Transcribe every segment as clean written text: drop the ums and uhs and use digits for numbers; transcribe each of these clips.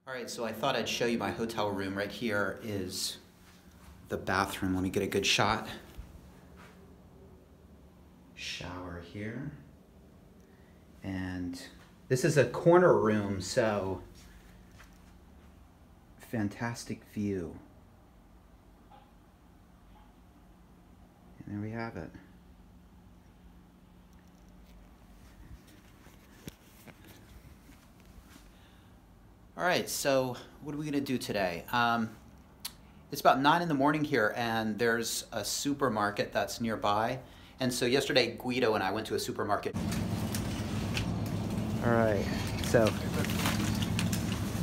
All right, so I thought I'd show you my hotel room. Right here is the bathroom. Let me get a good shot. Shower here. And this is a corner room, so fantastic view. And there we have it. All right, so what are we gonna do today? It's about 9 in the morning here, and there's a supermarket that's nearby. And so yesterday, Guido and I went to a supermarket. All right, so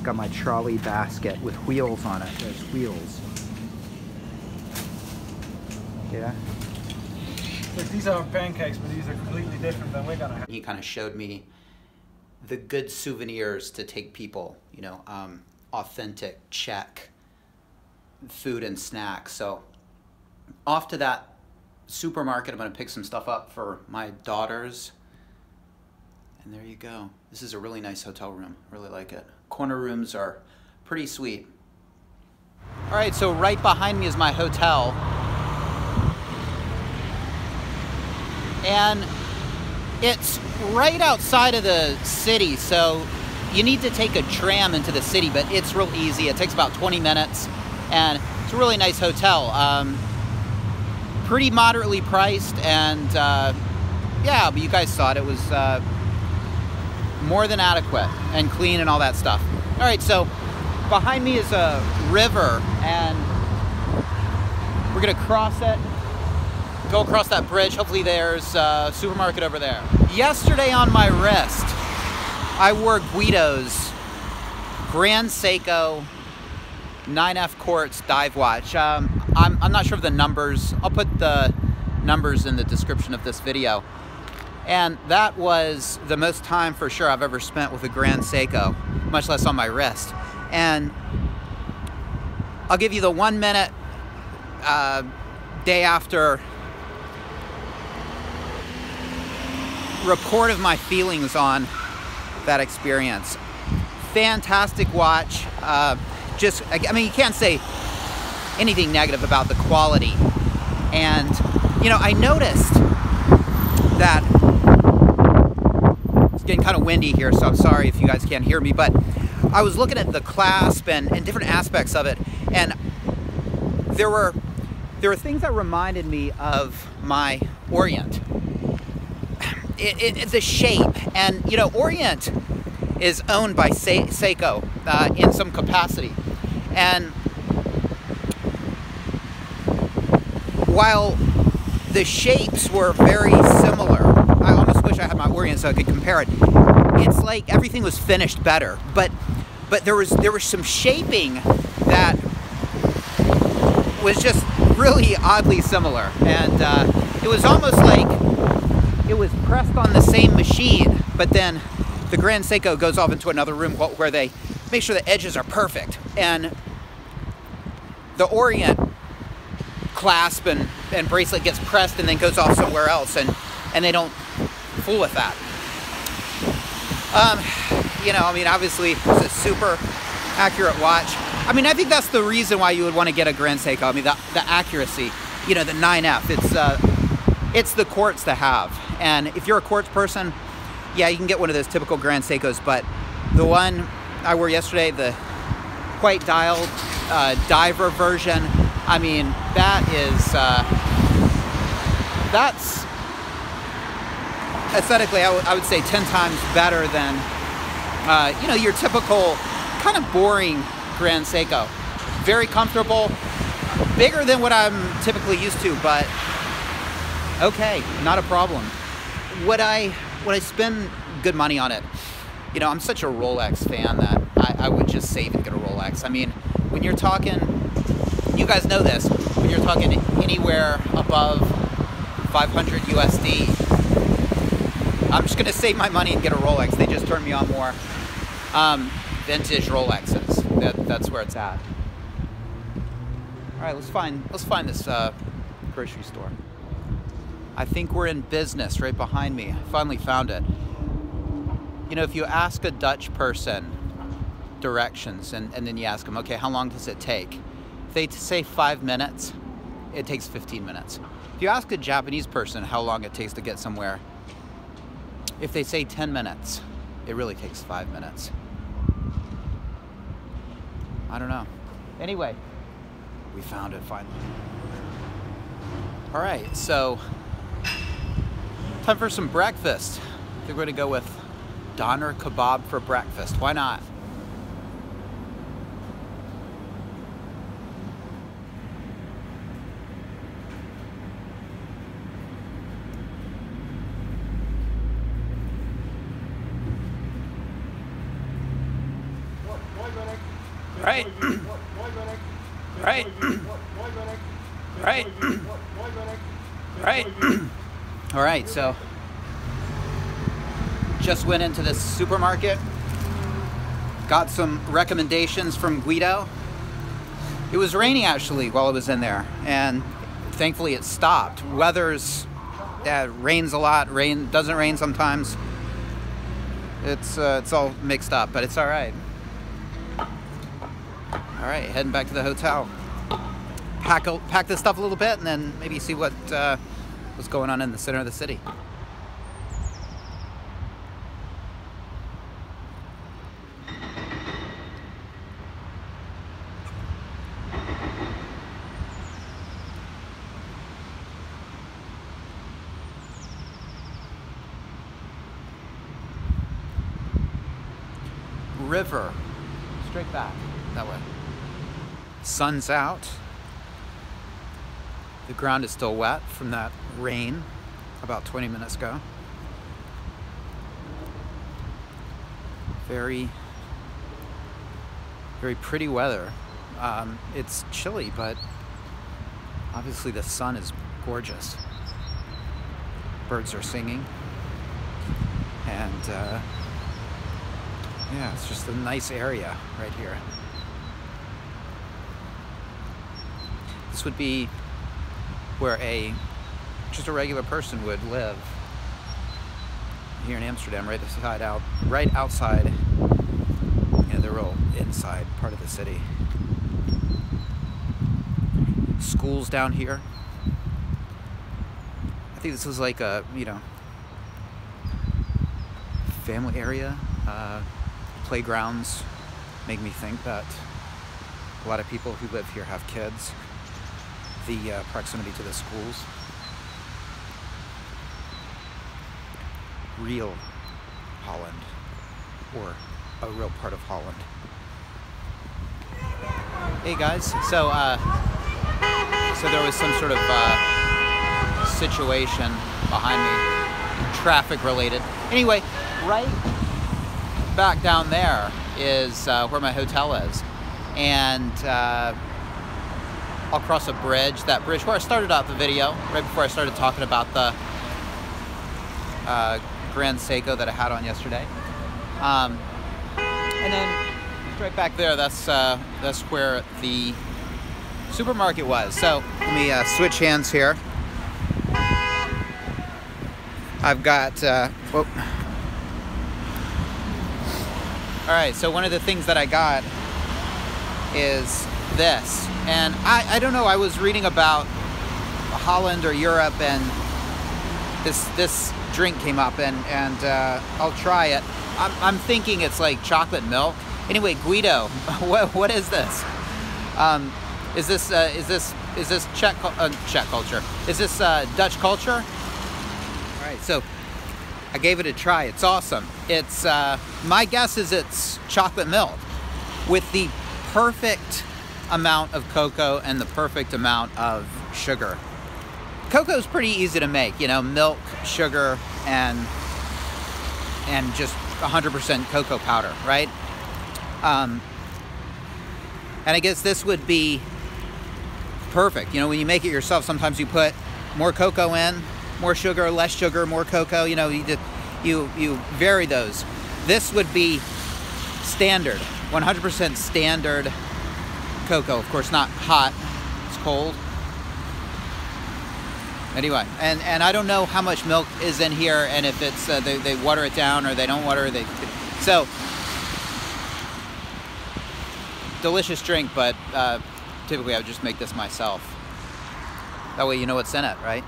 got my trolley basket with wheels on it. There's wheels. Yeah. Like, these aren't pancakes, but these are completely different than we're gonna have. He kind of showed me the good souvenirs to take people, you know, authentic Czech food and snacks. So off to that supermarket, I'm gonna pick some stuff up for my daughters. And there you go. This is a really nice hotel room. Really like it. Corner rooms are pretty sweet. All right, so right behind me is my hotel. And it's right outside of the city, so you need to take a tram into the city, but it's real easy. It takes about 20 minutes, and it's a really nice hotel. Pretty moderately priced, and yeah, but you guys saw it. It was more than adequate and clean and all that stuff. All right, so behind me is a river, and we're gonna cross it. Go across that bridge. Hopefully there's a supermarket over there. Yesterday on my wrist, I wore Guido's Grand Seiko 9F Quartz dive watch. I'm not sure of the numbers. I'll put the numbers in the description of this video. And that was the most time for sure I've ever spent with a Grand Seiko, much less on my wrist. And I'll give you the 1 minute day after report of my feelings on that experience. Fantastic watch. I mean, you can't say anything negative about the quality. And, you know, I noticed that it's getting kind of windy here, so I'm sorry if you guys can't hear me, but I was looking at the clasp and different aspects of it, and there were things that reminded me of my Orient. The shape, and you know, Orient is owned by Seiko in some capacity, and while the shapes were very similar, I almost wish I had my Orient so I could compare it. It's like everything was finished better, but there was some shaping that was just really oddly similar, and it was almost like it was pressed on the same machine, but then the Grand Seiko goes off into another room where they make sure the edges are perfect. And the Orient clasp and bracelet gets pressed and then goes off somewhere else, and they don't fool with that. You know, I mean, obviously it's a super accurate watch. I mean, I think that's the reason why you would want to get a Grand Seiko. I mean, the accuracy, you know, the 9F, it's the quartz to have. And if you're a quartz person, yeah, you can get one of those typical Grand Seikos, but the one I wore yesterday, the white dialed diver version, I mean, that's aesthetically, I would say 10 times better than, you know, your typical kind of boring Grand Seiko. Very comfortable, bigger than what I'm typically used to, but okay, not a problem. Would I spend good money on it? You know, I'm such a Rolex fan that I would just save and get a Rolex. I mean, when you're talking, you guys know this, when you're talking anywhere above 500 USD, I'm just gonna save my money and get a Rolex. They just turn me on more. Vintage Rolexes, that's where it's at. All right, let's find this grocery store. I think we're in business right behind me. I finally found it. You know, if you ask a Dutch person directions, and then you ask them, okay, how long does it take? If they say 5 minutes, it takes 15 minutes. If you ask a Japanese person how long it takes to get somewhere, if they say 10 minutes, it really takes 5 minutes. I don't know. Anyway, we found it finally. All right, so time for some breakfast. I think we're gonna go with doner kebab for breakfast. Why not? Right. Right. Right. Right. All right, so just went into this supermarket, got some recommendations from Guido. It was raining actually while I was in there, and thankfully it stopped. Weather's, rains a lot, doesn't rain sometimes. It's all mixed up, but it's all right. All right, heading back to the hotel. Pack this stuff a little bit, and then maybe see what's going on in the center of the city. River, straight back that way. Sun's out. The ground is still wet from that rain about 20 minutes ago. Very, very pretty weather. It's chilly, but obviously the sun is gorgeous. Birds are singing, and yeah, it's just a nice area right here. This would be where just a regular person would live here in Amsterdam, right outside, the real inside part of the city. Schools down here. I think this is like a, family area. Playgrounds make me think that a lot of people who live here have kids. The proximity to the schools. Real Holland, or a real part of Holland. Hey guys, so there was some sort of situation behind me, traffic related. Anyway, right back down there is where my hotel is, and I'll cross a bridge, that bridge where I started out the video, right before I started talking about the Grand Seiko that I had on yesterday. And then right back there, that's where the supermarket was. So let me switch hands here. I've got, all right, so one of the things that I got is this. And I don't know, I was reading about Holland or Europe, and this drink came up, and I'll try it. I'm thinking it's like chocolate milk. Anyway, Guido, what is this? Is this Czech culture? Is this Dutch culture? All right, so I gave it a try. It's awesome. It's my guess is it's chocolate milk with the perfect amount of cocoa and the perfect amount of sugar. Cocoa is pretty easy to make, milk, sugar, and just 100% cocoa powder, right? And I guess this would be perfect. When you make it yourself, sometimes you put more cocoa in, more sugar, less sugar, more cocoa. You vary those. This would be standard, 100% standard cocoa. Of course, not hot. It's cold. Anyway, and I don't know how much milk is in here, and if it's they water it down or they don't water it. So delicious drink, but typically I would just make this myself. That way you know what's in it, right?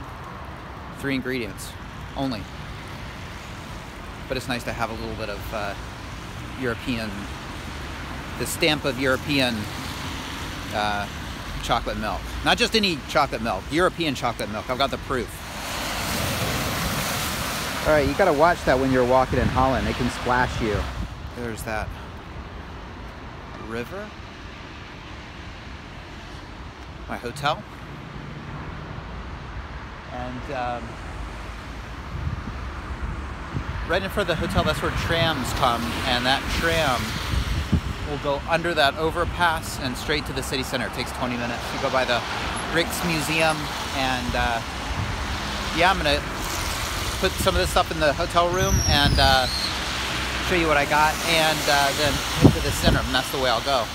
3 ingredients only. But it's nice to have a little bit of European, the stamp of European chocolate milk. Not just any chocolate milk, European chocolate milk. I've got the proof. All right, you gotta watch that when you're walking in Holland. It can splash you. There's that river. My hotel. And right in front of the hotel, that's where trams come, and that tram will go under that overpass and straight to the city center. It takes 20 minutes. You go by the Rijksmuseum, and yeah, I'm gonna put some of this stuff in the hotel room and show you what I got, and then head to the center, and that's the way I'll go.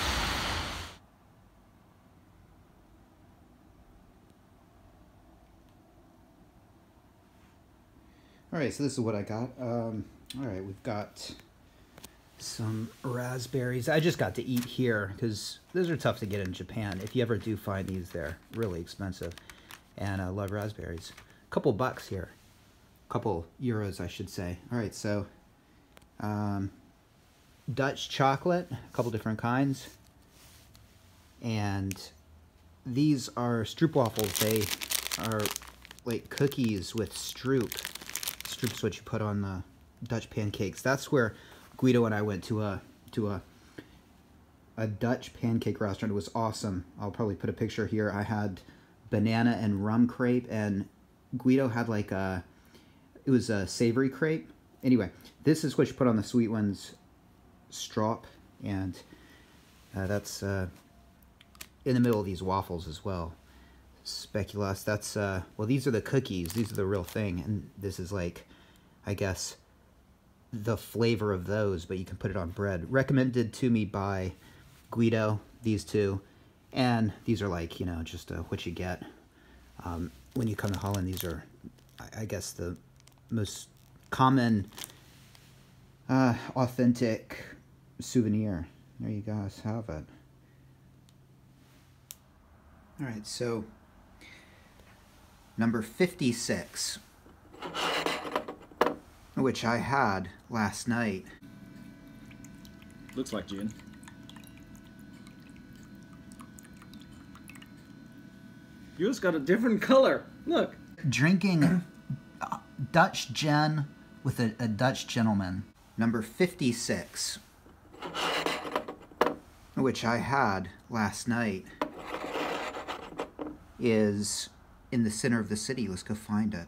All right, so this is what I got. All right, we've got some raspberries. I just got to eat here because those are tough to get in Japan. If you ever do find these, they're really expensive. And I love raspberries. A couple bucks here. A couple euros, I should say. All right, so Dutch chocolate, a couple different kinds. And these are stroopwafels. They are like cookies with stroop. Stroop's what you put on the Dutch pancakes. That's where Guido and I went to a Dutch pancake restaurant. It was awesome. I'll probably put a picture here. I had banana and rum crepe, and Guido had like it was a savory crepe. Anyway, this is what you put on the sweet ones, strop, and that's in the middle of these waffles as well. Speculoos, that's, well, these are the cookies. These are the real thing, and this is like, I guess, the flavor of those, but you can put it on bread. Recommended to me by Guido, these two, and these are like, you know, just what you get. When you come to Holland, these are, I guess, the most common, authentic souvenir. There you guys have it. All right, so number 56, which I had last night. Looks like gin. Yours got a different color. Look. Drinking Dutch gin with a Dutch gentleman. Number 56, which I had last night, is in the center of the city. Let's go find it.